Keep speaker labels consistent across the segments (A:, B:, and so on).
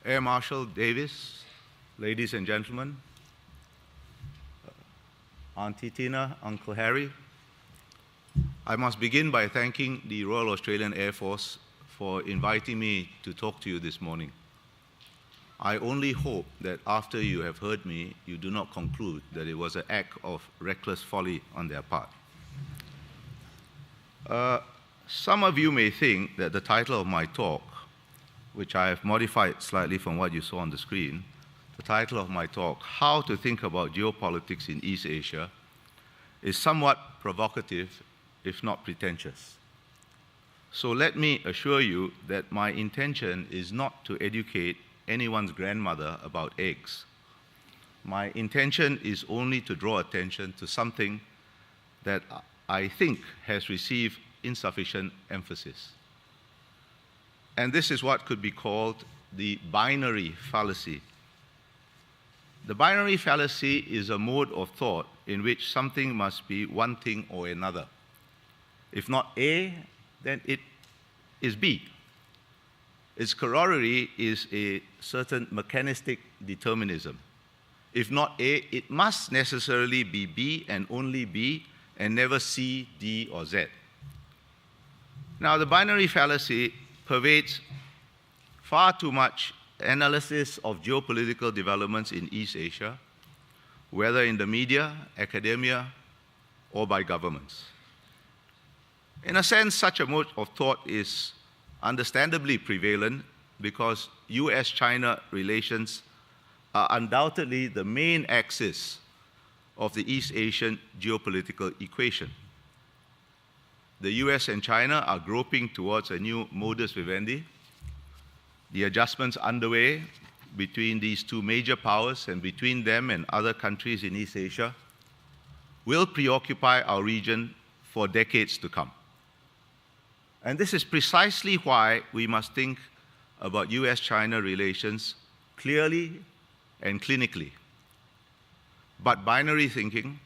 A: Air Marshal Davis, ladies and gentlemen, Auntie Tina, Uncle Harry, I must begin by thanking the Royal Australian Air Force for inviting me to talk to you this morning. I only hope that after you have heard me, you do not conclude that it was an act of reckless folly on their part. Some of you may think that the title of my talk, which I have modified slightly from what you saw on the screen, the title of my talk, How to Think About Geopolitics in East Asia, is somewhat provocative, if not pretentious. So let me assure you that my intention is not to educate anyone's grandmother about eggs. My intention is only to draw attention to something that I think has received insufficient emphasis. And this is what could be called the binary fallacy. The binary fallacy is a mode of thought in which something must be one thing or another. If not A, then it is B. Its corollary is a certain mechanistic determinism. If not A, it must necessarily be B and only B, and never C, D, or Z. Now, the binary fallacy pervades far too much analysis of geopolitical developments in East Asia, whether in the media, academia, or by governments. In a sense, such a mode of thought is understandably prevalent because US-China relations are undoubtedly the main axis of the East Asian geopolitical equation. The US and China are groping towards a new modus vivendi. The adjustments underway between these two major powers and between them and other countries in East Asia will preoccupy our region for decades to come. And this is precisely why we must think about US-China relations clearly and clinically. But binary thinking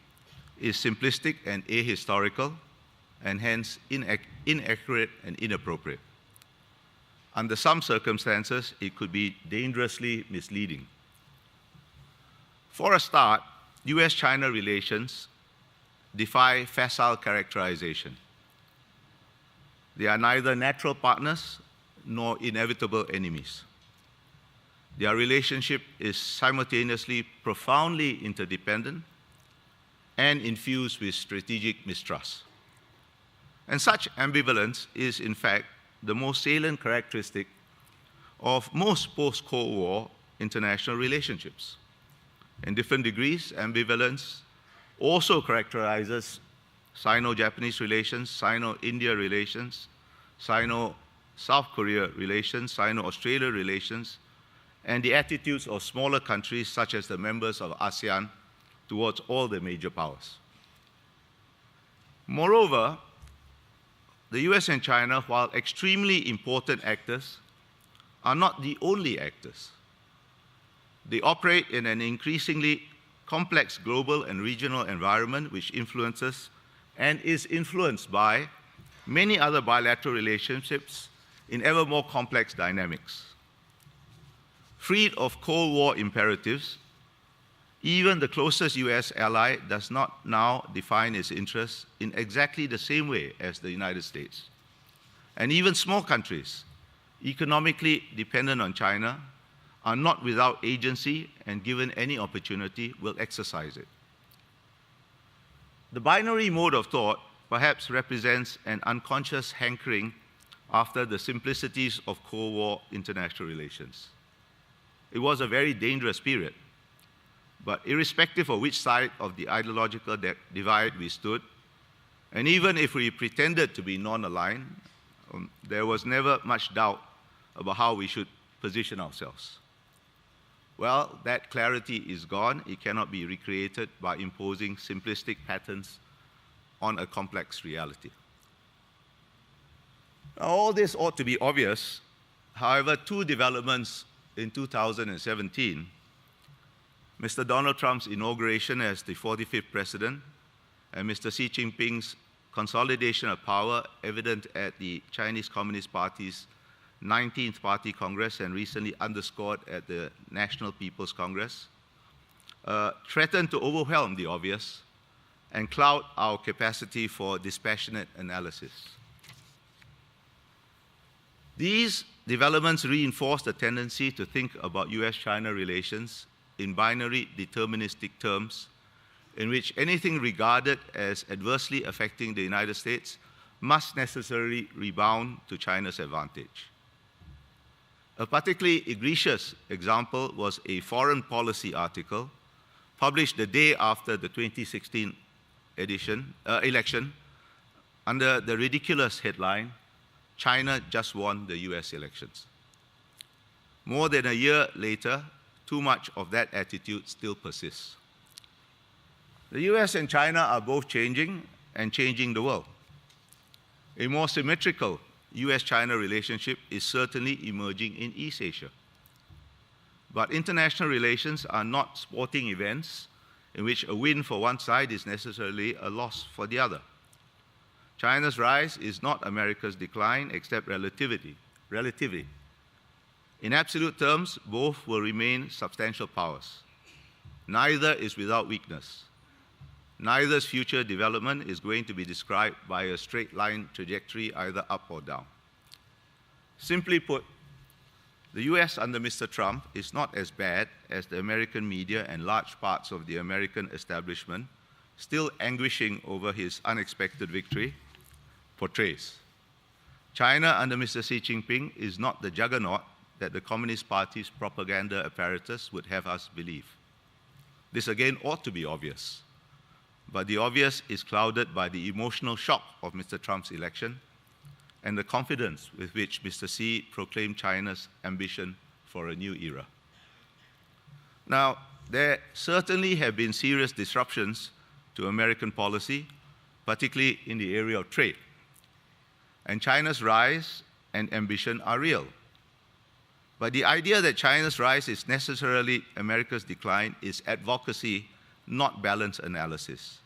A: is simplistic and ahistorical, and hence inaccurate and inappropriate. Under some circumstances, it could be dangerously misleading. For a start, US-China relations defy facile characterization. They are neither natural partners nor inevitable enemies. Their relationship is simultaneously profoundly interdependent and infused with strategic mistrust. And such ambivalence is, in fact, the most salient characteristic of most post-Cold War international relationships. In different degrees, ambivalence also characterizes Sino-Japanese relations, Sino-India relations, Sino-South Korea relations, Sino-Australia relations, and the attitudes of smaller countries such as the members of ASEAN towards all the major powers. Moreover, the US and China, while extremely important actors, are not the only actors. They operate in an increasingly complex global and regional environment which influences and is influenced by many other bilateral relationships in ever more complex dynamics. Freed of Cold War imperatives, even the closest US ally does not now define its interests in exactly the same way as the United States. And even small countries, economically dependent on China, are not without agency and given any opportunity will exercise it. The binary mode of thought perhaps represents an unconscious hankering after the simplicities of Cold War international relations. It was a very dangerous period, but irrespective of which side of the ideological divide we stood, and even if we pretended to be non-aligned, there was never much doubt about how we should position ourselves. Well, that clarity is gone. It cannot be recreated by imposing simplistic patterns on a complex reality. Now, all this ought to be obvious. However, two developments in 2017, Mr. Donald Trump's inauguration as the 45th president and Mr. Xi Jinping's consolidation of power evident at the Chinese Communist Party's 19th Party Congress and recently underscored at the National People's Congress, threaten to overwhelm the obvious and cloud our capacity for dispassionate analysis. These developments reinforce the tendency to think about US-China relations in binary deterministic terms, in which anything regarded as adversely affecting the United States must necessarily rebound to China's advantage. A particularly egregious example was a foreign policy article published the day after the 2016 election under the ridiculous headline, "China just won the US elections." More than a year later, too much of that attitude still persists. The US and China are both changing and changing the world. A more symmetrical US-China relationship is certainly emerging in East Asia. But international relations are not sporting events in which a win for one side is necessarily a loss for the other. China's rise is not America's decline, except relativity. In absolute terms, both will remain substantial powers. Neither is without weakness. Neither's future development is going to be described by a straight line trajectory, either up or down. Simply put, the US under Mr. Trump is not as bad as the American media and large parts of the American establishment, still anguishing over his unexpected victory, portrays. China under Mr. Xi Jinping is not the juggernaut that the Communist Party's propaganda apparatus would have us believe. This again ought to be obvious. But the obvious is clouded by the emotional shock of Mr. Trump's election and the confidence with which Mr. Xi proclaimed China's ambition for a new era. Now, there certainly have been serious disruptions to American policy, particularly in the area of trade. And China's rise and ambition are real. But the idea that China's rise is necessarily America's decline is advocacy, not balanced analysis.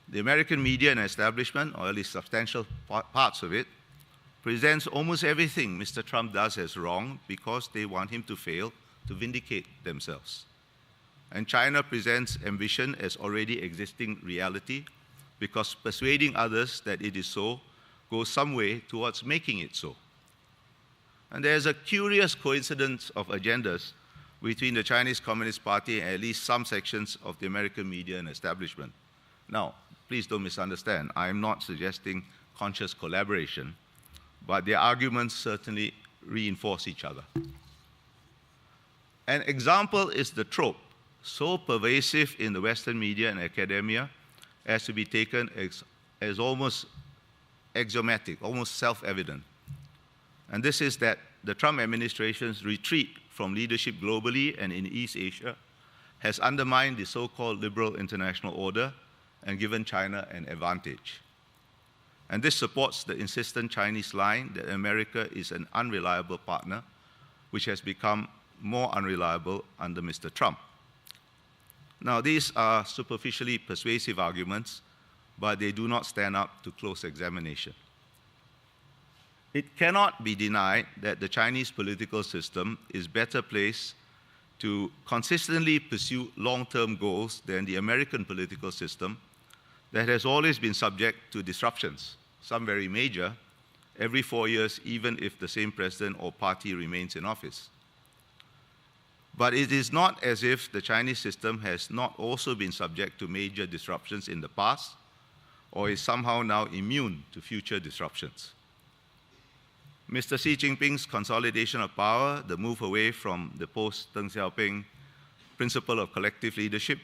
A: The American media and establishment, or at least substantial parts of it, presents almost everything Mr. Trump does as wrong because they want him to fail to vindicate themselves. And China presents ambition as already existing reality because persuading others that it is so goes some way towards making it so. And there's a curious coincidence of agendas between the Chinese Communist Party and at least some sections of the American media and establishment. Now, please don't misunderstand. I am not suggesting conscious collaboration, but their arguments certainly reinforce each other. An example is the trope, so pervasive in the Western media and academia as to be taken as almost axiomatic, almost self-evident. And this is that the Trump administration's retreat from leadership globally and in East Asia has undermined the so-called liberal international order and given China an advantage. And this supports the insistent Chinese line that America is an unreliable partner, which has become more unreliable under Mr. Trump. Now, these are superficially persuasive arguments, but they do not stand up to close examination. It cannot be denied that the Chinese political system is better placed to consistently pursue long-term goals than the American political system that has always been subject to disruptions, some very major, every 4 years, even if the same president or party remains in office. But it is not as if the Chinese system has not also been subject to major disruptions in the past, or is somehow now immune to future disruptions. Mr. Xi Jinping's consolidation of power, the move away from the post-Deng Xiaoping principle of collective leadership,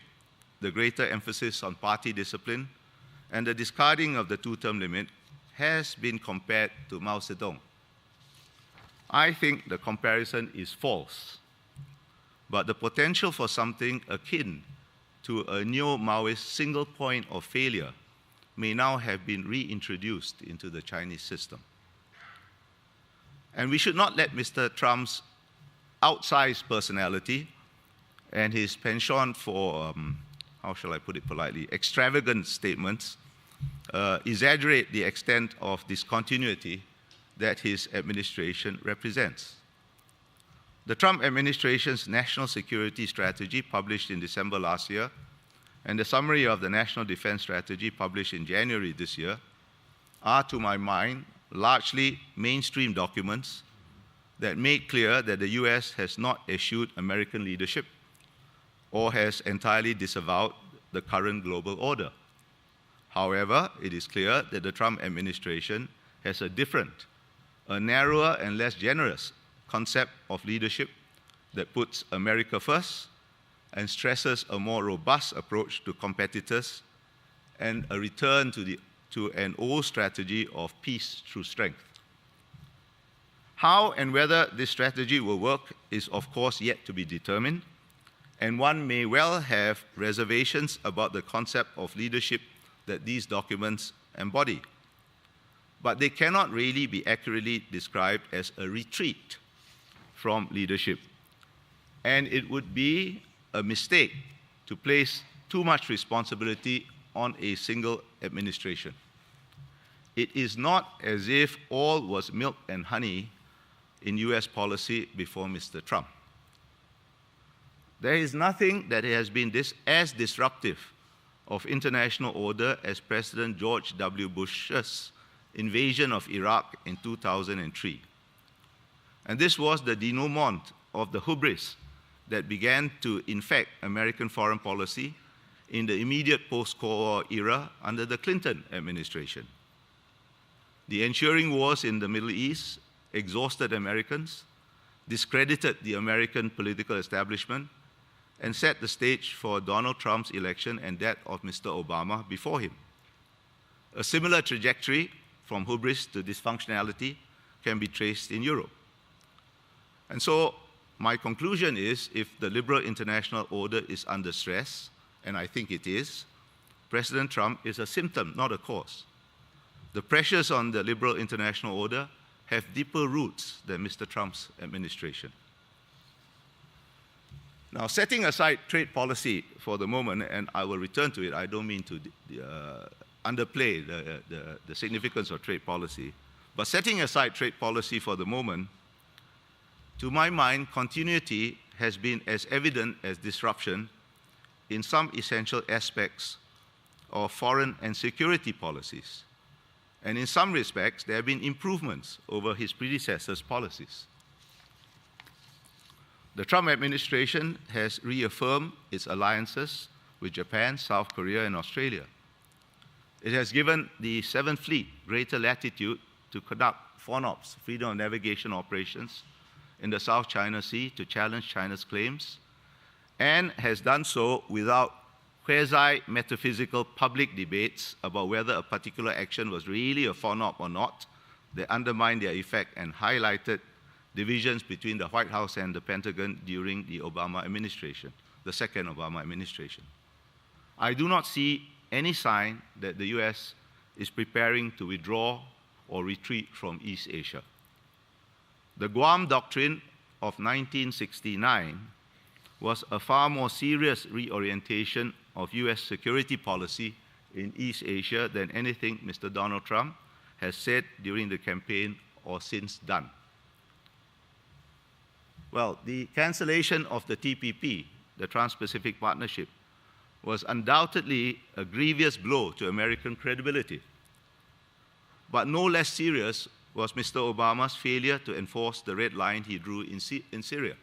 A: the greater emphasis on party discipline, and the discarding of the two-term limit has been compared to Mao Zedong. I think the comparison is false, but the potential for something akin to a neo-Maoist single point of failure may now have been reintroduced into the Chinese system. And we should not let Mr. Trump's outsized personality and his penchant for, how shall I put it politely, extravagant statements exaggerate the extent of discontinuity that his administration represents. The Trump administration's national security strategy, published in December last year, and the summary of the national defense strategy, published in January this year, are, to my mind, largely mainstream documents that make clear that the US has not eschewed American leadership or has entirely disavowed the current global order. However, it is clear that the Trump administration has a different, a narrower and less generous concept of leadership that puts America first and stresses a more robust approach to competitors and a return to an old strategy of peace through strength. How and whether this strategy will work is, of course, yet to be determined, and one may well have reservations about the concept of leadership that these documents embody. But they cannot really be accurately described as a retreat from leadership. And it would be a mistake to place too much responsibility on a single administration. It is not as if all was milk and honey in US policy before Mr. Trump. There is nothing that has been as disruptive of international order as President George W. Bush's invasion of Iraq in 2003. And this was the denouement of the hubris that began to infect American foreign policy in the immediate post-Cold War era under the Clinton administration. The ensuing wars in the Middle East exhausted Americans, discredited the American political establishment, and set the stage for Donald Trump's election and that of Mr. Obama before him. A similar trajectory from hubris to dysfunctionality can be traced in Europe. And so my conclusion is, if the liberal international order is under stress, and I think it is, President Trump is a symptom, not a cause. The pressures on the liberal international order have deeper roots than Mr. Trump's administration. Now, setting aside trade policy for the moment, and I will return to it, I don't mean to underplay the significance of trade policy, but setting aside trade policy for the moment, to my mind, continuity has been as evident as disruption in some essential aspects of foreign and security policies. And in some respects, there have been improvements over his predecessors' policies. The Trump administration has reaffirmed its alliances with Japan, South Korea, and Australia. It has given the Seventh Fleet greater latitude to conduct FONOPs, freedom of navigation operations, in the South China Sea to challenge China's claims, and has done so without quasi-metaphysical public debates about whether a particular action was really a FONOP or not, that undermined their effect and highlighted divisions between the White House and the Pentagon during the Obama administration, the second Obama administration. I do not see any sign that the US is preparing to withdraw or retreat from East Asia. The Guam Doctrine of 1969 was a far more serious reorientation of US security policy in East Asia than anything Mr. Donald Trump has said during the campaign or since done. Well, the cancellation of the TPP, the Trans-Pacific Partnership, was undoubtedly a grievous blow to American credibility. But no less serious was Mr. Obama's failure to enforce the red line he drew in Syria.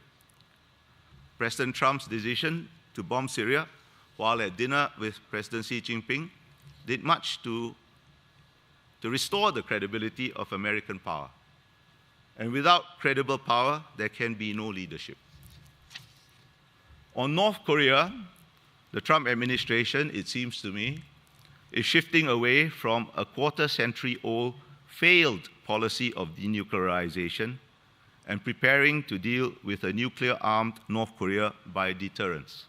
A: President Trump's decision to bomb Syria while at dinner with President Xi Jinping did much to restore the credibility of American power. And without credible power, there can be no leadership. On North Korea, the Trump administration, it seems to me, is shifting away from a quarter-century-old failed policy of denuclearization and preparing to deal with a nuclear-armed North Korea by deterrence.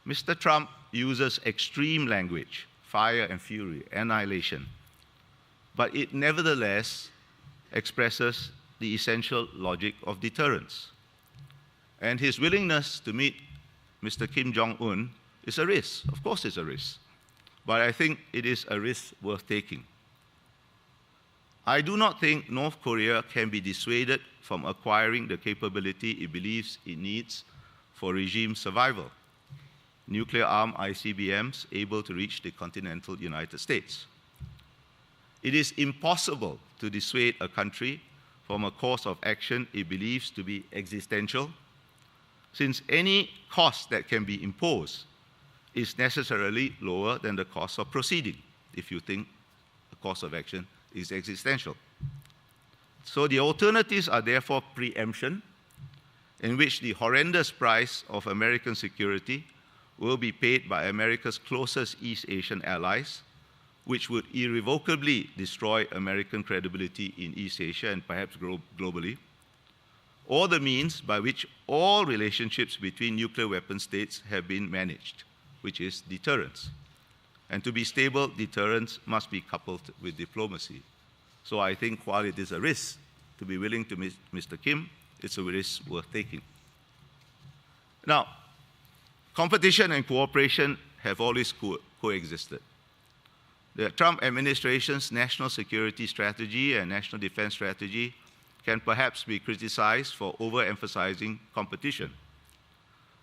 A: Mr. Trump uses extreme language, fire and fury, annihilation, but it nevertheless expresses the essential logic of deterrence. And his willingness to meet Mr. Kim Jong-un is a risk. Of course it's a risk. But I think it is a risk worth taking. I do not think North Korea can be dissuaded from acquiring the capability it believes it needs for regime survival. Nuclear-armed ICBMs able to reach the continental United States. It is impossible to dissuade a country from a course of action it believes to be existential, since any cost that can be imposed is necessarily lower than the cost of proceeding, if you think the course of action is existential. So the alternatives are therefore preemption, in which the horrendous price of American security will be paid by America's closest East Asian allies, which would irrevocably destroy American credibility in East Asia and perhaps globally, or the means by which all relationships between nuclear weapon states have been managed, which is deterrence. And to be stable, deterrence must be coupled with diplomacy. So I think while it is a risk to be willing to meet Mr. Kim, it's a risk worth taking. Now, competition and cooperation have always coexisted. The Trump administration's national security strategy and national defense strategy can perhaps be criticized for overemphasizing competition.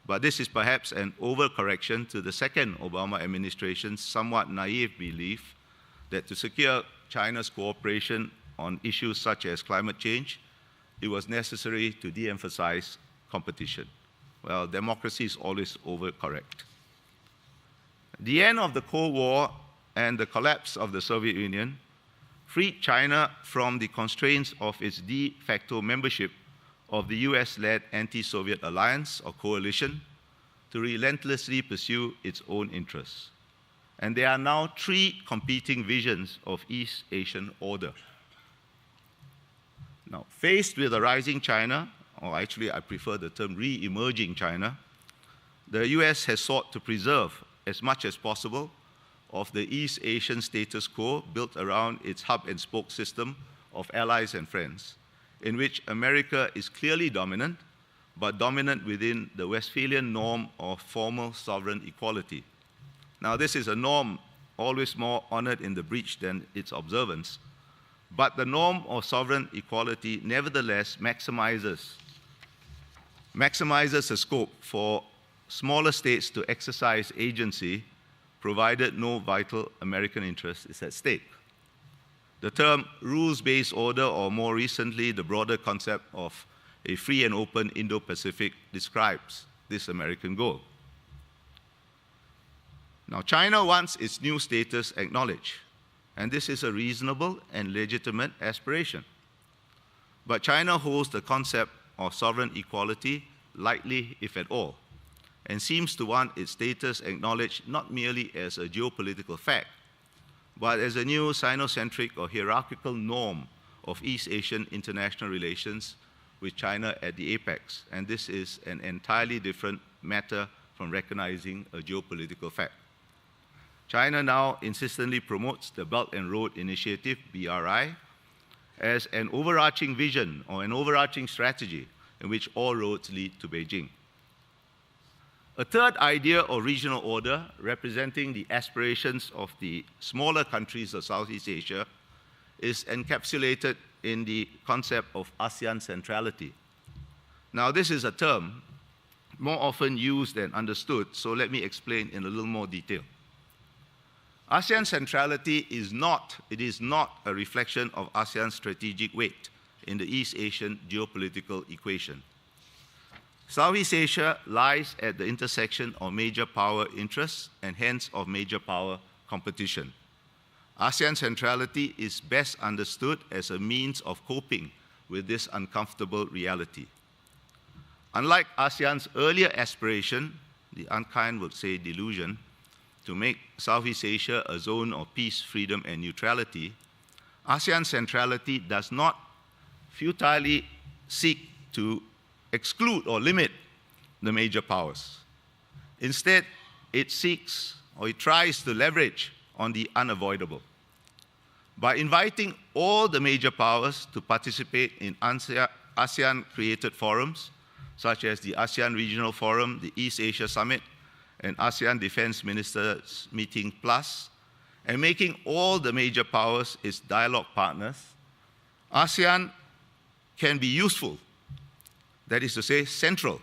A: But this is perhaps an overcorrection to the second Obama administration's somewhat naive belief that to secure China's cooperation on issues such as climate change, it was necessary to de-emphasize competition. Well, democracy is always overcorrect. The end of the Cold War and the collapse of the Soviet Union freed China from the constraints of its de facto membership of the US-led anti-Soviet alliance or coalition to relentlessly pursue its own interests. And there are now three competing visions of East Asian order. Now, faced with a rising China, or actually I prefer the term re-emerging China, the US has sought to preserve as much as possible of the East Asian status quo built around its hub and spoke system of allies and friends, in which America is clearly dominant, but dominant within the Westphalian norm of formal sovereign equality. Now, this is a norm always more honored in the breach than its observance, but the norm of sovereign equality nevertheless maximizes the scope for smaller states to exercise agency, provided no vital American interest is at stake. The term rules-based order, or more recently, the broader concept of a free and open Indo-Pacific, describes this American goal. Now, China wants its new status acknowledged, and this is a reasonable and legitimate aspiration. But China holds the concept of sovereign equality lightly, if at all, and seems to want its status acknowledged not merely as a geopolitical fact, but as a new Sinocentric or hierarchical norm of East Asian international relations with China at the apex. And this is an entirely different matter from recognizing a geopolitical fact. China now insistently promotes the Belt and Road Initiative, BRI, as an overarching vision or an overarching strategy in which all roads lead to Beijing. A third idea of regional order, representing the aspirations of the smaller countries of Southeast Asia, is encapsulated in the concept of ASEAN centrality. Now, this is a term more often used and understood, so let me explain in a little more detail. ASEAN centrality is not a reflection of ASEAN's strategic weight in the East Asian geopolitical equation. Southeast Asia lies at the intersection of major power interests and hence of major power competition. ASEAN centrality is best understood as a means of coping with this uncomfortable reality. Unlike ASEAN's earlier aspiration, the unkind would say delusion, to make Southeast Asia a zone of peace, freedom, and neutrality, ASEAN centrality does not futilely seek to exclude or limit the major powers. Instead, it seeks or it tries to leverage on the unavoidable. By inviting all the major powers to participate in ASEAN-created forums, such as the ASEAN Regional Forum, the East Asia Summit, and ASEAN Defense Ministers Meeting Plus, and making all the major powers its dialogue partners, ASEAN can be useful, that is to say, central,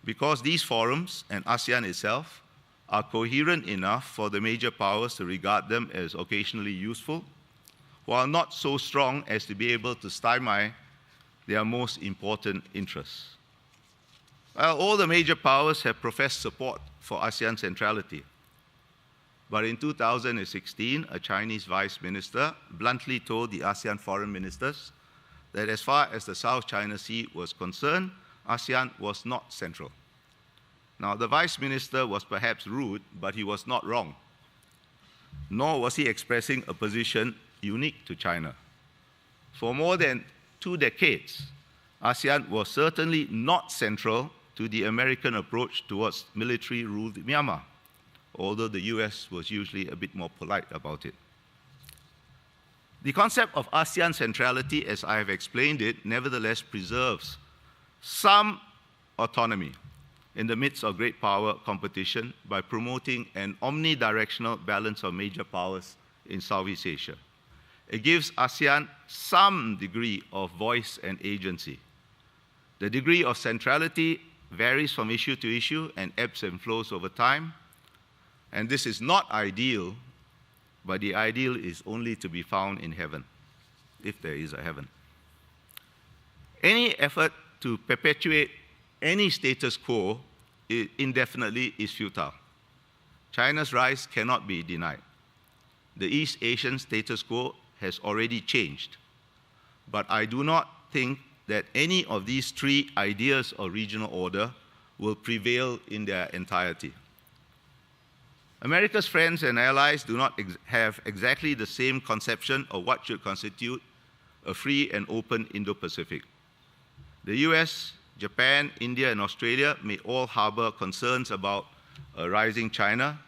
A: because these forums and ASEAN itself are coherent enough for the major powers to regard them as occasionally useful, while not so strong as to be able to stymie their most important interests. Well, all the major powers have professed support for ASEAN centrality. But in 2016, a Chinese vice minister bluntly told the ASEAN foreign ministers that as far as the South China Sea was concerned, ASEAN was not central. Now, the vice minister was perhaps rude, but he was not wrong. Nor was he expressing a position unique to China. For more than 2 decades, ASEAN was certainly not central to the American approach towards military-ruled Myanmar, although the US was usually a bit more polite about it. The concept of ASEAN centrality, as I have explained it, nevertheless preserves some autonomy in the midst of great power competition by promoting an omnidirectional balance of major powers in Southeast Asia. It gives ASEAN some degree of voice and agency. The degree of centrality varies from issue to issue and ebbs and flows over time. And this is not ideal, but the ideal is only to be found in heaven, if there is a heaven. Any effort to perpetuate any status quo indefinitely is futile. China's rise cannot be denied. The East Asian status quo has already changed. But I do not think that any of these 3 ideas of regional order will prevail in their entirety. America's friends and allies do not have exactly the same conception of what should constitute a free and open Indo-Pacific. The US, Japan, India, and Australia may all harbor concerns about a rising China,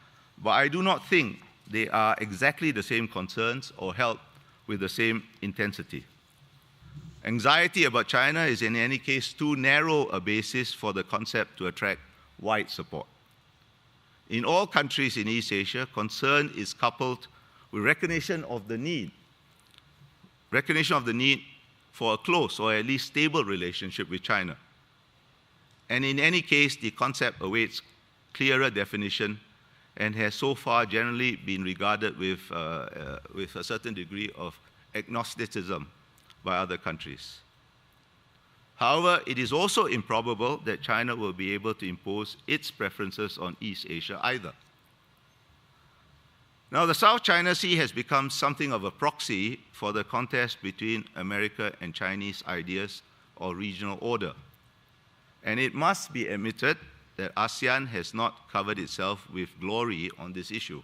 A: but I do not think they are exactly the same concerns or held with the same intensity. Anxiety about China is in any case too narrow a basis for the concept to attract wide support. In all countries in East Asia, concern is coupled with recognition of the need for a close or at least stable relationship with China. And in any case, the concept awaits clearer definition and has so far generally been regarded with a certain degree of agnosticism by other countries. However, it is also improbable that China will be able to impose its preferences on East Asia either. Now, the South China Sea has become something of a proxy for the contest between America and Chinese ideas of regional order. And it must be admitted that ASEAN has not covered itself with glory on this issue.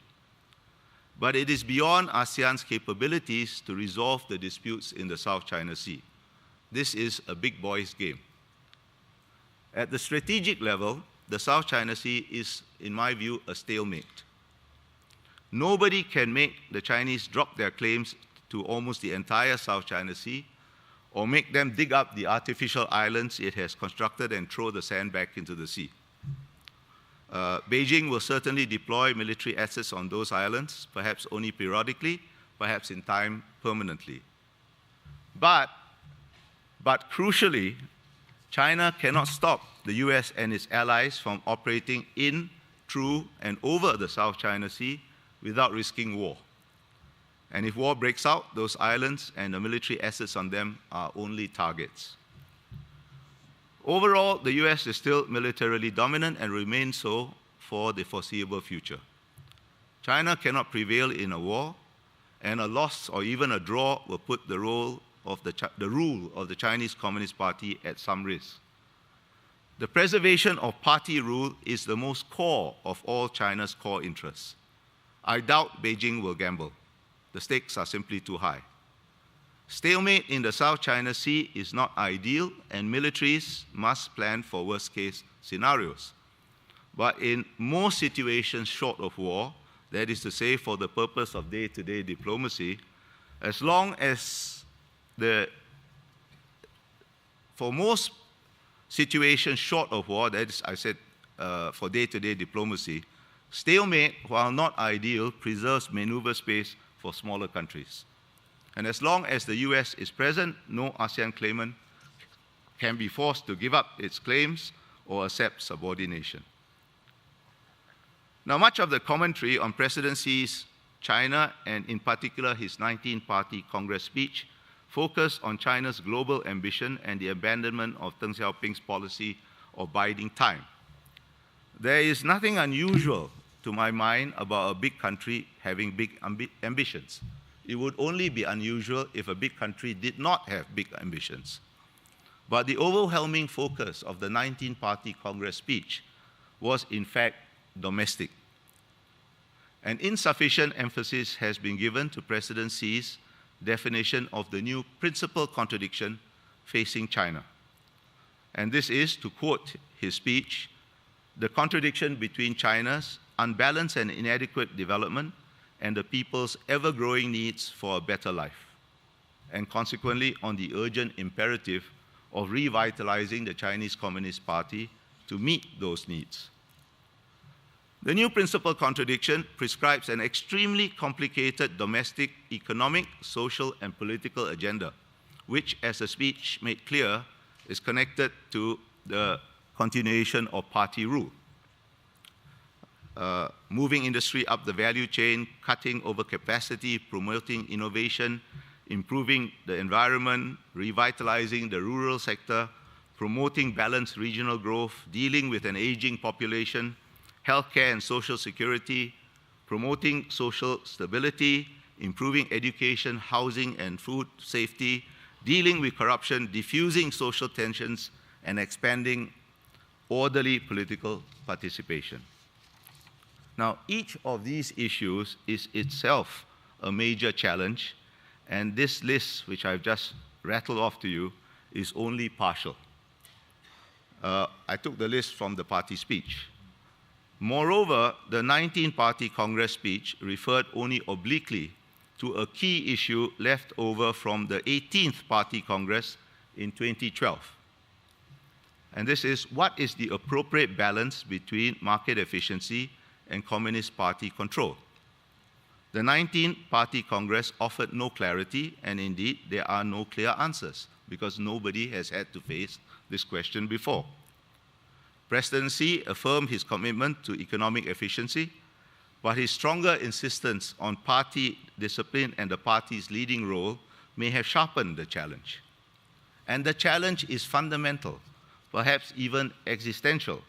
A: But it is beyond ASEAN's capabilities to resolve the disputes in the South China Sea. This is a big boys' game. At the strategic level, the South China Sea is, in my view, a stalemate. Nobody can make the Chinese drop their claims to almost the entire South China Sea or make them dig up the artificial islands it has constructed and throw the sand back into the sea. Beijing will certainly deploy military assets on those islands, perhaps only periodically, perhaps in time permanently. But crucially, China cannot stop the US and its allies from operating in, through, and over the South China Sea without risking war. And if war breaks out, those islands and the military assets on them are only targets. Overall, the US is still militarily dominant and remains so for the foreseeable future. China cannot prevail in a war, and a loss or even a draw will put the rule of the Chinese Communist Party at some risk. The preservation of party rule is the most core of all China's core interests. I doubt Beijing will gamble. The stakes are simply too high. Stalemate in the South China Sea is not ideal, and militaries must plan for worst-case scenarios. But in most situations short of war, that is to say, for the purpose of day-to-day diplomacy, as long as for most situations short of war, that is, I said, for day-to-day diplomacy, stalemate, while not ideal, preserves maneuver space for smaller countries. And as long as the US is present, no ASEAN claimant can be forced to give up its claims or accept subordination. Now, much of the commentary on President Xi's China, and in particular his 19-party Congress speech, focused on China's global ambition and the abandonment of Deng Xiaoping's policy of biding time. There is nothing unusual, to my mind, about a big country having big ambitions. It would only be unusual if a big country did not have big ambitions. But the overwhelming focus of the 19-party Congress speech was, in fact, domestic. An insufficient emphasis has been given to President Xi's definition of the new principal contradiction facing China. And this is, to quote his speech, the contradiction between China's unbalanced and inadequate development and the people's ever-growing needs for a better life, and consequently on the urgent imperative of revitalizing the Chinese Communist Party to meet those needs. The new principal contradiction prescribes an extremely complicated domestic, economic, social, and political agenda, which, as the speech made clear, is connected to the continuation of party rule. Moving industry up the value chain, cutting overcapacity, promoting innovation, improving the environment, revitalizing the rural sector, promoting balanced regional growth, dealing with an aging population, healthcare and social security, promoting social stability, improving education, housing, and food safety, dealing with corruption, diffusing social tensions, and expanding orderly political participation. Now, each of these issues is itself a major challenge, and this list, which I've just rattled off to you, is only partial. I took the list from the party speech. Moreover, the 19-party Congress speech referred only obliquely to a key issue left over from the 18th Party Congress in 2012. And this is, what is the appropriate balance between market efficiency and Communist Party control? The 19th-Party Congress offered no clarity, and indeed there are no clear answers, because nobody has had to face this question before. President Xi affirmed his commitment to economic efficiency, but his stronger insistence on party discipline and the party's leading role may have sharpened the challenge. And the challenge is fundamental, perhaps even existential,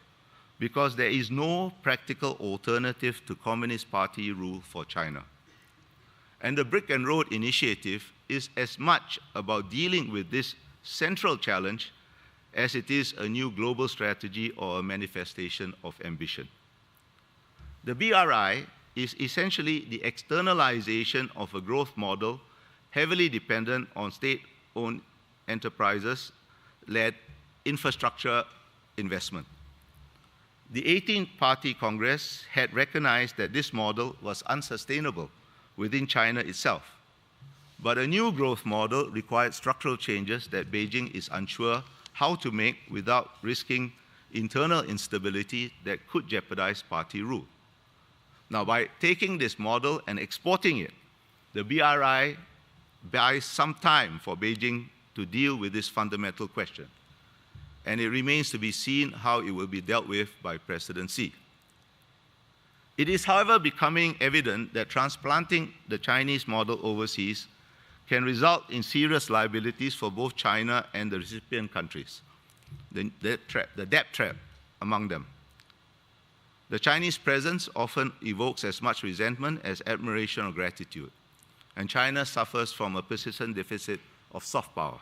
A: because there is no practical alternative to Communist Party rule for China. And the Brick and Road initiative is as much about dealing with this central challenge as it is a new global strategy or a manifestation of ambition. The BRI is essentially the externalization of a growth model heavily dependent on state-owned enterprises-led infrastructure investment. The 18th Party Congress had recognized that this model was unsustainable within China itself, but a new growth model required structural changes that Beijing is unsure how to make without risking internal instability that could jeopardize party rule. Now, by taking this model and exporting it, the BRI buys some time for Beijing to deal with this fundamental question, and it remains to be seen how it will be dealt with by President Xi. It is, however, becoming evident that transplanting the Chinese model overseas can result in serious liabilities for both China and the recipient countries, the debt trap among them. The Chinese presence often evokes as much resentment as admiration or gratitude, and China suffers from a persistent deficit of soft power.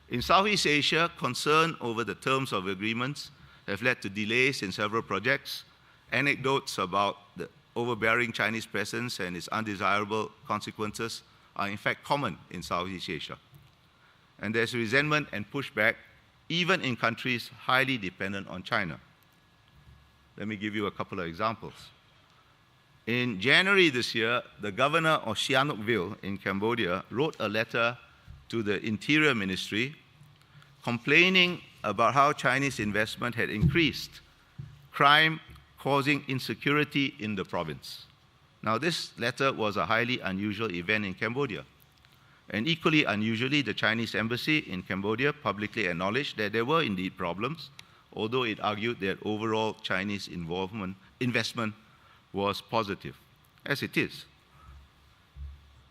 A: In Southeast Asia, concern over the terms of agreements have led to delays in several projects. Anecdotes about the overbearing Chinese presence and its undesirable consequences are in fact common in Southeast Asia. And there's resentment and pushback even in countries highly dependent on China. Let me give you a couple of examples. In January this year, the governor of Sihanoukville in Cambodia wrote a letter to the Interior Ministry complaining about how Chinese investment had increased crime, causing insecurity in the province. Now, this letter was a highly unusual event in Cambodia. And equally unusually, the Chinese embassy in Cambodia publicly acknowledged that there were indeed problems, although it argued that overall Chinese investment was positive, as it is.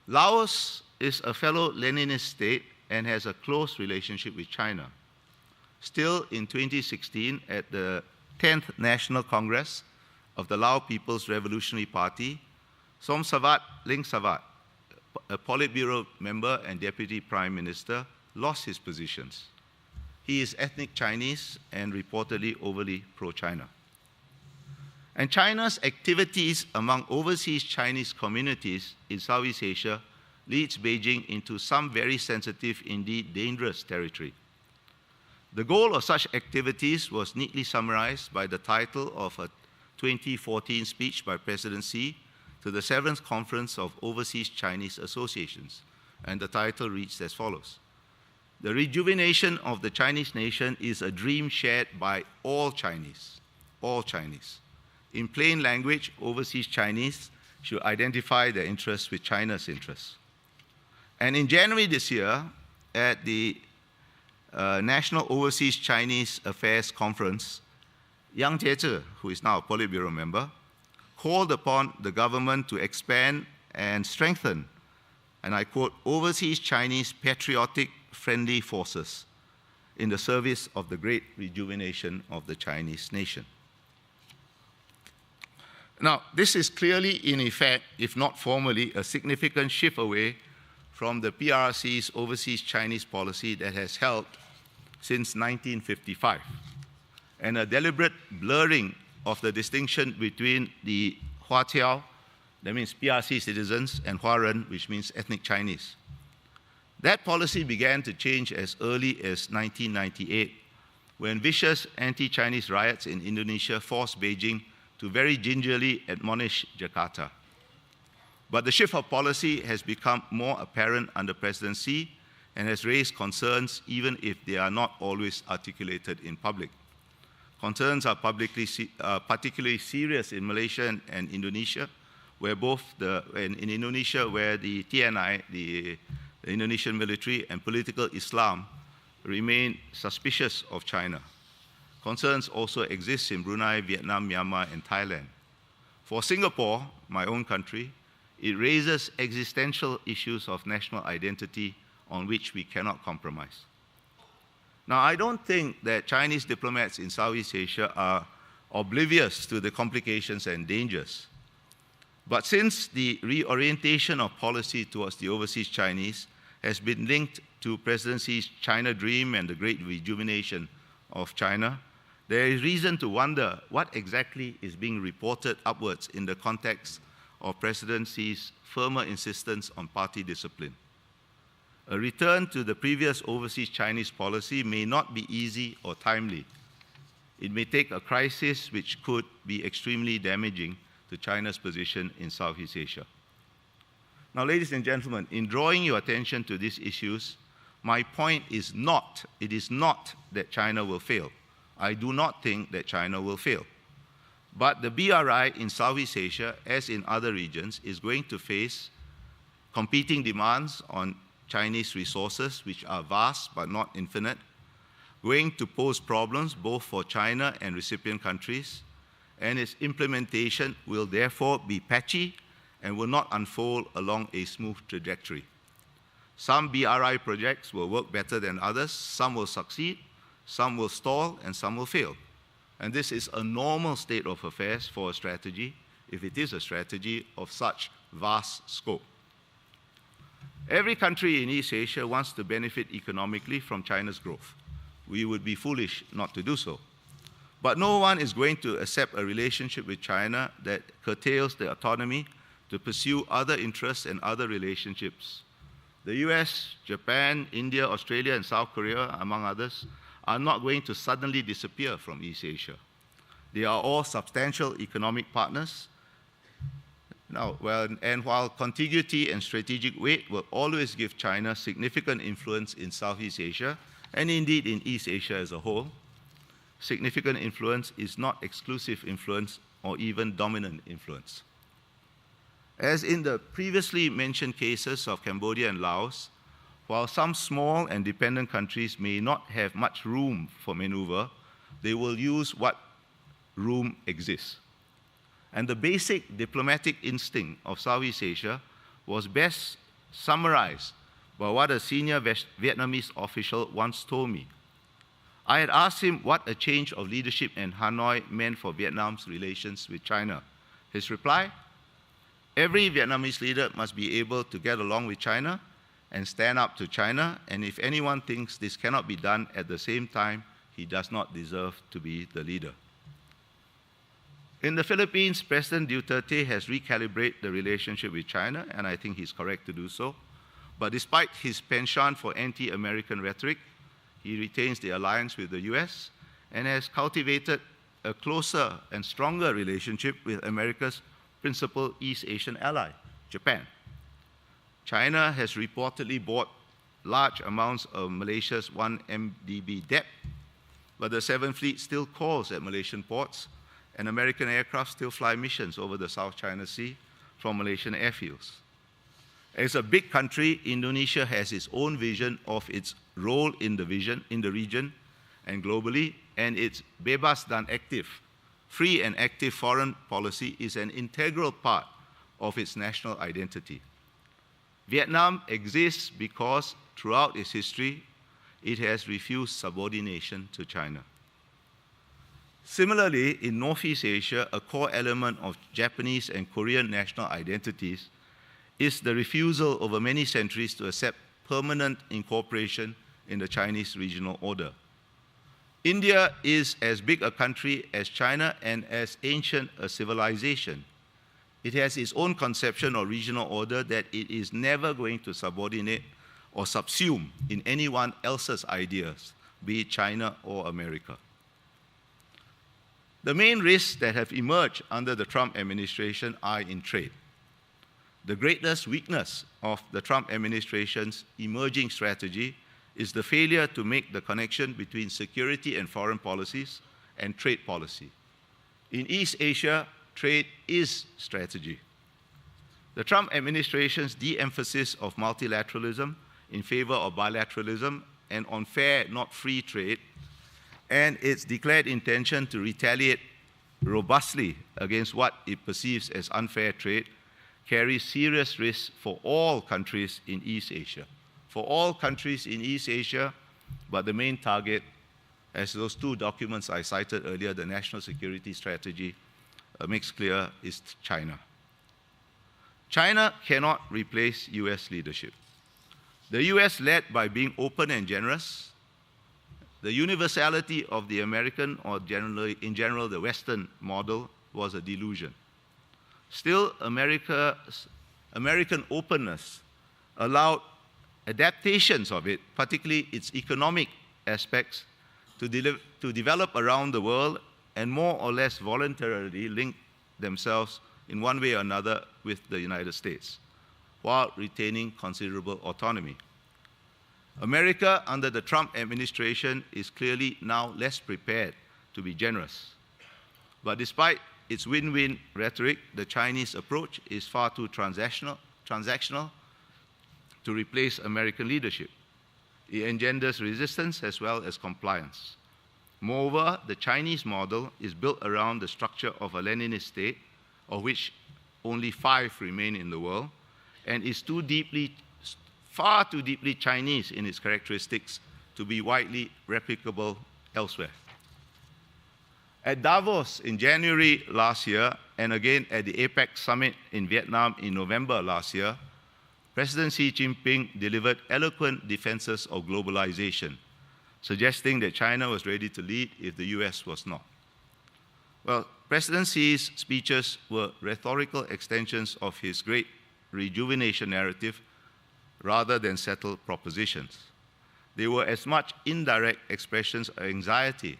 A: Laos is a fellow Leninist state and has a close relationship with China. Still, in 2016, at the 10th National Congress of the Lao People's Revolutionary Party, Somsavat Lingsavat, a Politburo member and Deputy Prime Minister, lost his positions. He is ethnic Chinese and reportedly overly pro-China. And China's activities among overseas Chinese communities in Southeast Asia leads Beijing into some very sensitive, indeed dangerous territory. The goal of such activities was neatly summarized by the title of a 2014 speech by President Xi to the 7th Conference of Overseas Chinese Associations, and the title reads as follows: "The rejuvenation of the Chinese nation is a dream shared by all Chinese, all Chinese. In plain language, overseas Chinese should identify their interests with China's interests." And in January this year, at the National Overseas Chinese Affairs Conference, Yang Jiechi, who is now a Politburo member, called upon the government to expand and strengthen, and I quote, "overseas Chinese patriotic friendly forces in the service of the great rejuvenation of the Chinese nation." Now, this is clearly, in effect, if not formally, a significant shift away from the PRC's overseas Chinese policy that has held since 1955, and a deliberate blurring of the distinction between the Huatiao, that means PRC citizens, and Huaren, which means ethnic Chinese. That policy began to change as early as 1998, when vicious anti-Chinese riots in Indonesia forced Beijing to very gingerly admonish Jakarta. But the shift of policy has become more apparent under President Xi and has raised concerns even if they are not always articulated in public. Concerns are particularly serious in Malaysia and Indonesia, where in Indonesia, where the TNI, the Indonesian military, and political Islam remain suspicious of China. Concerns also exist in Brunei, Vietnam, Myanmar, and Thailand. For Singapore, my own country, it raises existential issues of national identity on which we cannot compromise. Now, I don't think that Chinese diplomats in Southeast Asia are oblivious to the complications and dangers. But since the reorientation of policy towards the overseas Chinese has been linked to President Xi's China dream and the great rejuvenation of China, there is reason to wonder what exactly is being reported upwards in the context of President Xi's firmer insistence on party discipline. A return to the previous overseas Chinese policy may not be easy or timely. It may take a crisis which could be extremely damaging to China's position in Southeast Asia. Now, ladies and gentlemen, in drawing your attention to these issues, my point is not, it is not that China will fail. I do not think that China will fail. But the BRI in Southeast Asia, as in other regions, is going to face competing demands on Chinese resources, which are vast but not infinite, going to pose problems both for China and recipient countries, and its implementation will therefore be patchy and will not unfold along a smooth trajectory. Some BRI projects will work better than others, some will succeed, some will stall, and some will fail. And this is a normal state of affairs for a strategy, if it is a strategy of such vast scope. Every country in East Asia wants to benefit economically from China's growth. We would be foolish not to do so. But no one is going to accept a relationship with China that curtails their autonomy to pursue other interests and other relationships. The US, Japan, India, Australia, and South Korea, among others, are not going to suddenly disappear from East Asia. They are all substantial economic partners. Now, while contiguity and strategic weight will always give China significant influence in Southeast Asia, and indeed in East Asia as a whole, significant influence is not exclusive influence or even dominant influence. As in the previously mentioned cases of Cambodia and Laos, while some small and dependent countries may not have much room for maneuver, they will use what room exists. And the basic diplomatic instinct of Southeast Asia was best summarized by what a senior Vietnamese official once told me. I had asked him what a change of leadership in Hanoi meant for Vietnam's relations with China. His reply: every Vietnamese leader must be able to get along with China and stand up to China, and if anyone thinks this cannot be done at the same time, he does not deserve to be the leader. In the Philippines, President Duterte has recalibrated the relationship with China, and I think he's correct to do so. But despite his penchant for anti-American rhetoric, he retains the alliance with the US and has cultivated a closer and stronger relationship with America's principal East Asian ally, Japan. China has reportedly bought large amounts of Malaysia's 1 MDB debt, but the 7th Fleet still calls at Malaysian ports, and American aircraft still fly missions over the South China Sea from Malaysian airfields. As a big country, Indonesia has its own vision of its role in the region and globally, and its bebas dan aktif, free and active foreign policy, is an integral part of its national identity. Vietnam exists because throughout its history, it has refused subordination to China. Similarly, in Northeast Asia, a core element of Japanese and Korean national identities is the refusal over many centuries to accept permanent incorporation in the Chinese regional order. India is as big a country as China and as ancient a civilization. It has its own conception of regional order that it is never going to subordinate or subsume in anyone else's ideas, be it China or America. The main risks that have emerged under the Trump administration are in trade. The greatest weakness of the Trump administration's emerging strategy is the failure to make the connection between security and foreign policies and trade policy. In East Asia, trade is strategy. The Trump administration's de-emphasis of multilateralism in favor of bilateralism and on fair, not free trade, and its declared intention to retaliate robustly against what it perceives as unfair trade carries serious risks for all countries in East Asia. For all countries in East Asia, but the main target, as those two documents I cited earlier, the National Security Strategy, makes clear, is China. China cannot replace US leadership. The US led by being open and generous. The universality of the American, or in general the Western model, was a delusion. Still, American openness allowed adaptations of it, particularly its economic aspects, to develop around the world and more or less voluntarily link themselves in one way or another with the United States, while retaining considerable autonomy. America, under the Trump administration, is clearly now less prepared to be generous. But despite its win-win rhetoric, the Chinese approach is far too transactional to replace American leadership. It engenders resistance as well as compliance. Moreover, the Chinese model is built around the structure of a Leninist state, of which only 5 remain in the world, and is far too deeply Chinese in its characteristics to be widely replicable elsewhere. At Davos in January last year, and again at the APEC summit in Vietnam in November last year, President Xi Jinping delivered eloquent defenses of globalization, suggesting that China was ready to lead if the US was not. Well, President Xi's speeches were rhetorical extensions of his great rejuvenation narrative rather than settled propositions. They were as much indirect expressions of anxiety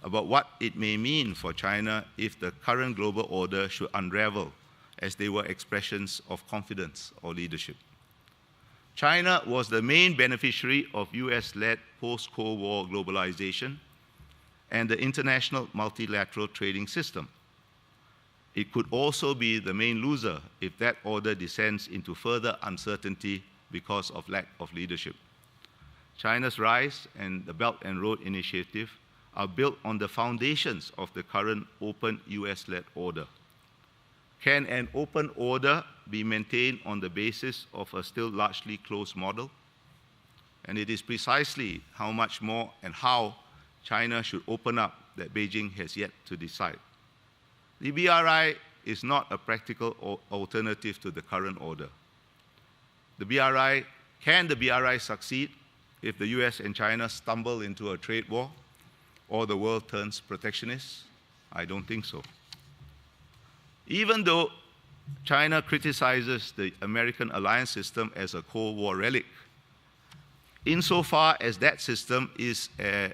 A: about what it may mean for China if the current global order should unravel, as they were expressions of confidence or leadership. China was the main beneficiary of US-led post-Cold War globalization and the international multilateral trading system. It could also be the main loser if that order descends into further uncertainty because of lack of leadership. China's rise and the Belt and Road Initiative are built on the foundations of the current open US-led order. Can an open order be maintained on the basis of a still largely closed model? And it is precisely how much more and how China should open up that Beijing has yet to decide. The BRI is not a practical alternative to the current order. Can the BRI succeed if the US and China stumble into a trade war or the world turns protectionist? I don't think so. Even though China criticizes the American alliance system as a Cold War relic, insofar as that system is an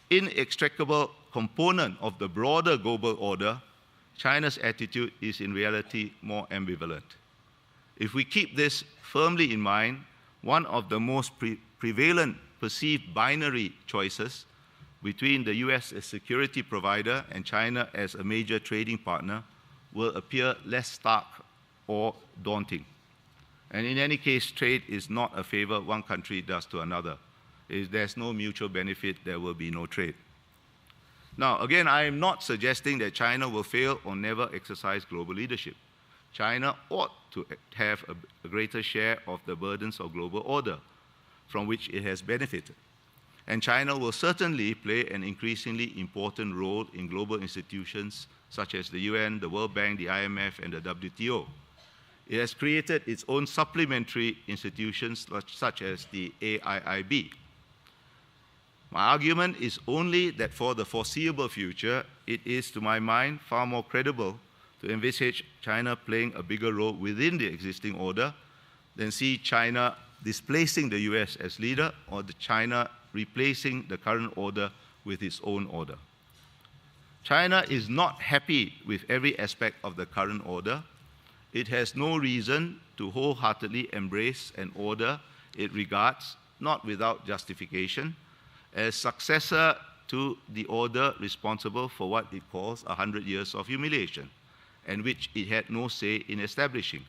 A: inextricable component of the broader global order, China's attitude is in reality more ambivalent. If we keep this firmly in mind, one of the most prevalent perceived binary choices between the US as security provider and China as a major trading partner will appear less stark or daunting. And in any case, trade is not a favor one country does to another. If there's no mutual benefit, there will be no trade. Now, again, I am not suggesting that China will fail or never exercise global leadership. China ought to have a greater share of the burdens of global order from which it has benefited. And China will certainly play an increasingly important role in global institutions such as the UN, the World Bank, the IMF, and the WTO. It has created its own supplementary institutions such as the AIIB. My argument is only that for the foreseeable future, it is, to my mind, far more credible to envisage China playing a bigger role within the existing order than see China displacing the US as leader or China replacing the current order with its own order. China is not happy with every aspect of the current order. It has no reason to wholeheartedly embrace an order it regards, not without justification, as successor to the order responsible for what it calls 100 years of humiliation, and which it had no say in establishing.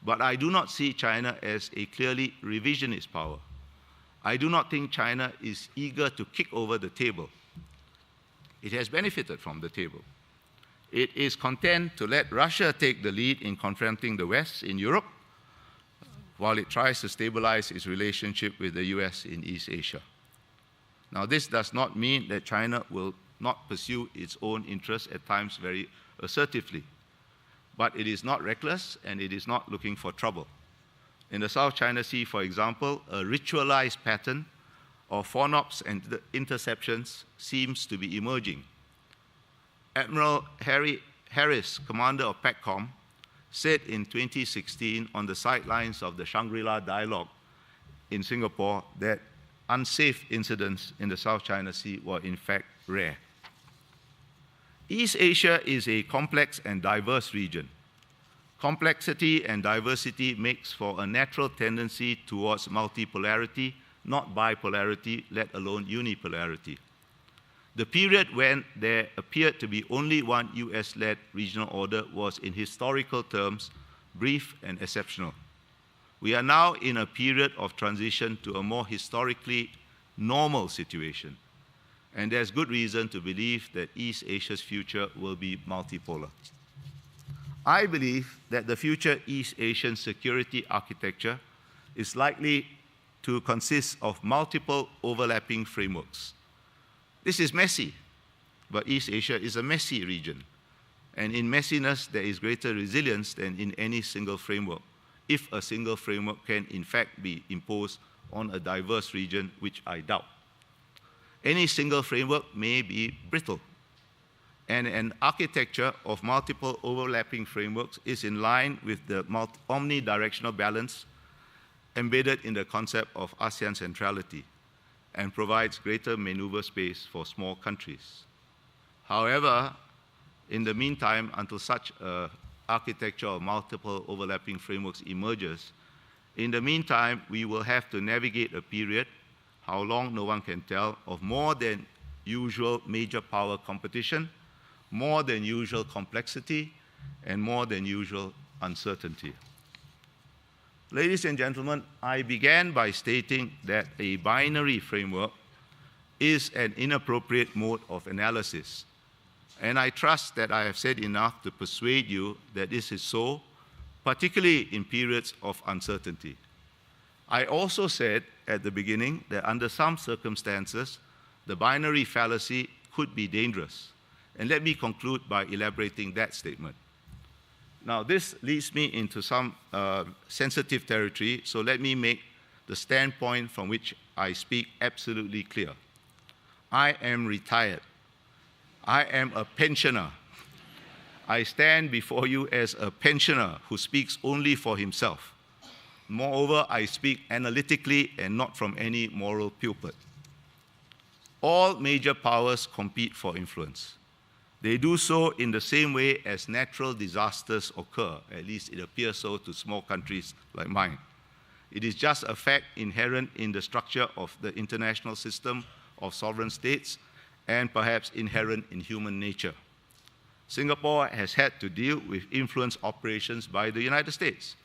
A: But I do not see China as a clearly revisionist power. I do not think China is eager to kick over the table. It has benefited from the table. It is content to let Russia take the lead in confronting the West in Europe, while it tries to stabilize its relationship with the US in East Asia. Now, this does not mean that China will not pursue its own interests at times very assertively, but it is not reckless and it is not looking for trouble. In the South China Sea, for example, a ritualized pattern of FONOPs and interceptions seems to be emerging. Admiral Harris, commander of PACCOM, said in 2016 on the sidelines of the Shangri-La dialogue in Singapore that unsafe incidents in the South China Sea were in fact rare. East Asia is a complex and diverse region. Complexity and diversity makes for a natural tendency towards multipolarity, not bipolarity, let alone unipolarity. The period when there appeared to be only one US-led regional order was, in historical terms, brief and exceptional. We are now in a period of transition to a more historically normal situation, and there's good reason to believe that East Asia's future will be multipolar. I believe that the future East Asian security architecture is likely to consist of multiple overlapping frameworks. This is messy, but East Asia is a messy region. And in messiness, there is greater resilience than in any single framework, if a single framework can in fact be imposed on a diverse region, which I doubt. Any single framework may be brittle, and an architecture of multiple overlapping frameworks is in line with the omnidirectional balance embedded in the concept of ASEAN centrality, and provides greater maneuver space for small countries. However, in the meantime, until such an architecture of multiple overlapping frameworks emerges, in the meantime, we will have to navigate a period, how long no one can tell, of more than usual major power competition, more than usual complexity, and more than usual uncertainty. Ladies and gentlemen, I began by stating that a binary framework is an inappropriate mode of analysis. And I trust that I have said enough to persuade you that this is so, particularly in periods of uncertainty. I also said at the beginning that under some circumstances, the binary fallacy could be dangerous. And let me conclude by elaborating that statement. Now, this leads me into some sensitive territory, so let me make the standpoint from which I speak absolutely clear. I am retired. I am a pensioner. I stand before you as a pensioner who speaks only for himself. Moreover, I speak analytically and not from any moral pulpit. All major powers compete for influence. They do so in the same way as natural disasters occur, at least it appears so to small countries like mine. It is just a fact inherent in the structure of the international system of sovereign states and perhaps inherent in human nature. Singapore has had to deal with influence operations by the United States.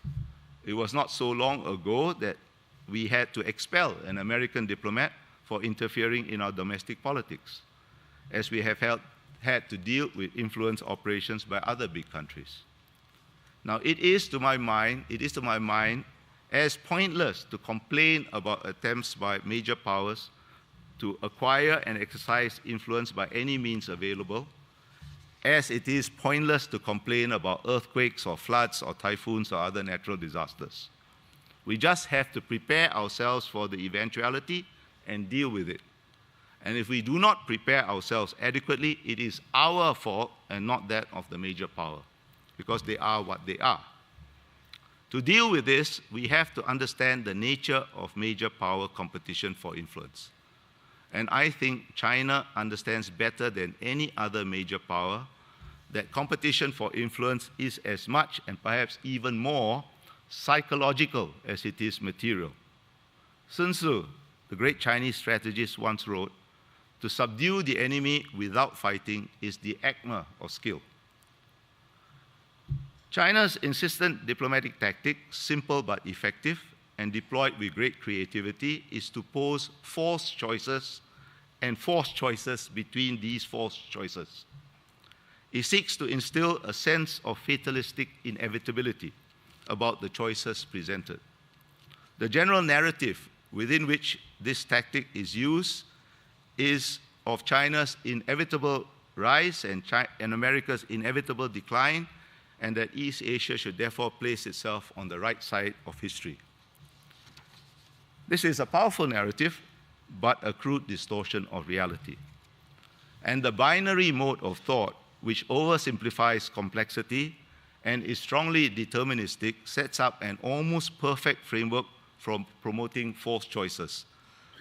A: It was not so long ago that we had to expel an American diplomat for interfering in our domestic politics, as we have had to deal with influence operations by other big countries. Now, it is to my mind as pointless to complain about attempts by major powers to acquire and exercise influence by any means available, as it is pointless to complain about earthquakes or floods or typhoons or other natural disasters. We just have to prepare ourselves for the eventuality and deal with it. And if we do not prepare ourselves adequately, it is our fault and not that of the major power, because they are what they are. To deal with this, we have to understand the nature of major power competition for influence. And I think China understands better than any other major power that competition for influence is as much and perhaps even more psychological as it is material. Sun Tzu, the great Chinese strategist, once wrote, "To subdue the enemy without fighting is the acme of skill." China's insistent diplomatic tactic, simple but effective and deployed with great creativity, is to pose false choices and force choices between these false choices. It seeks to instill a sense of fatalistic inevitability about the choices presented. The general narrative within which this tactic is used is of China's inevitable rise and America's inevitable decline, and that East Asia should therefore place itself on the right side of history. This is a powerful narrative, but a crude distortion of reality. And the binary mode of thought, which oversimplifies complexity and is strongly deterministic, sets up an almost perfect framework for promoting false choices,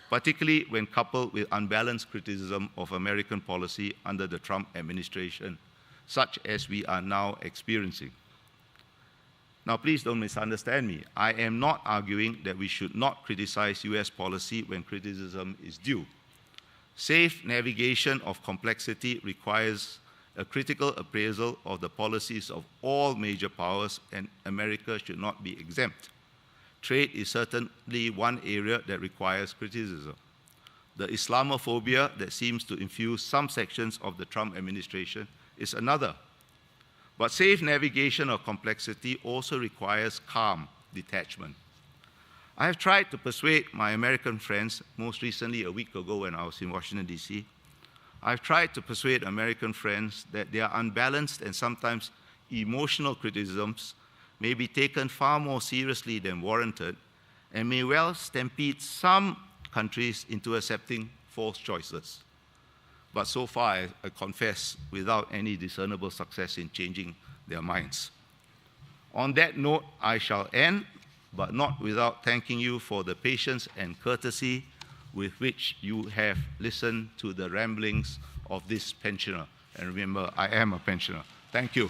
A: particularly when coupled with unbalanced criticism of American policy under the Trump administration, such as we are now experiencing. Now, please don't misunderstand me. I am not arguing that we should not criticize US policy when criticism is due. Safe navigation of complexity requires a critical appraisal of the policies of all major powers, and America should not be exempt. Trade is certainly one area that requires criticism. The Islamophobia that seems to infuse some sections of the Trump administration is another. But safe navigation of complexity also requires calm detachment. I have tried to persuade my American friends, most recently a week ago when I was in Washington, D.C., I've tried to persuade American friends that their unbalanced and sometimes emotional criticisms may be taken far more seriously than warranted and may well stampede some countries into accepting false choices. But so far, I confess, without any discernible success in changing their minds. On that note, I shall end, but not without thanking you for the patience and courtesy with which you have listened to the ramblings of this pensioner. And remember, I am a pensioner. Thank you.